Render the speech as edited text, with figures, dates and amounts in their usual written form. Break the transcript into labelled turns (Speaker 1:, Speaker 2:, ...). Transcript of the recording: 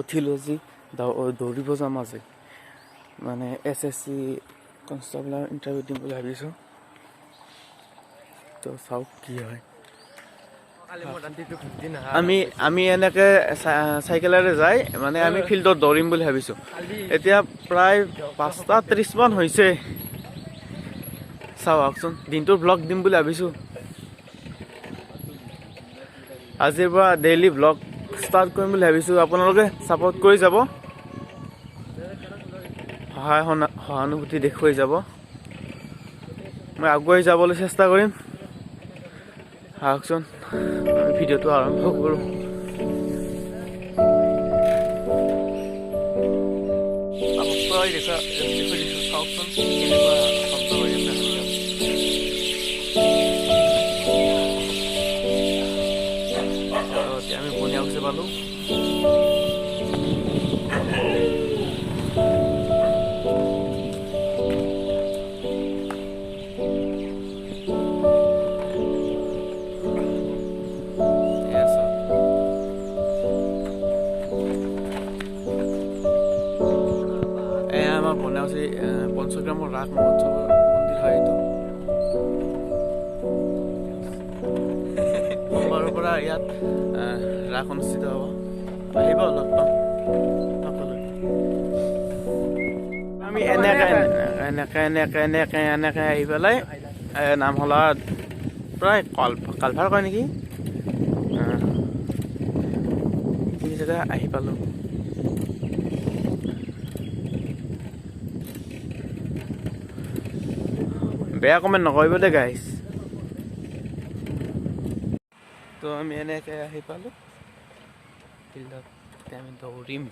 Speaker 1: উঠিলো যি দৌৰিব যাম আজি মানে SSC কনষ্টেবলৰ ইণ্টাৰভিউ দিম বুলি ভাবিছোঁ তো চাওক কি হয় আমি এনেকে চাইকেলেৰে যাই মানে আমি ফিল্ডত দৌৰিম বুলি ভাবিছোঁ এতিয়া প্ৰায় 5:30 মান হৈছে চাওকচোন দিনটোৰ ব্লগ দিম বুলি ভাবিছোঁ আজিৰ পৰা ডেইলি ব্লগ ষ্টাৰ্ট কৰিম বুলি ভাবিছোঁ আপোনালোকে ছাপোৰ্ট কৰি যাব সহানুভূতি দেখুৱাই যাব মই আগুৱাই যাবলৈ চেষ্টা কৰিম আহকচোন ভিডিঅ'টো আৰম্ভ কৰোঁ চাওকচোন কেনেকুৱা শব্দ হৈ আছে আমি বনিয়া গুচি পালোঁ আমাৰ বনাইছে পঞ্চগ্ৰামৰ ৰাস মহোৎসৱৰ মন্দিৰ হয় এইটো সোমবাৰৰ পৰা ইয়াত ৰাস অনুষ্ঠিত হ'ব আহিব লগ পাম আমি এনেকে আহি পেলাই নামহলা প্ৰায় কালভাৰ কয় নেকি এইখিনি জেগা আহি পালোঁ বেয়া কমেণ্ট নকৰিব দে গাইজ তো আমি এনেকৈ আহি পালোঁ ফিল্ডত আমি দৌৰিম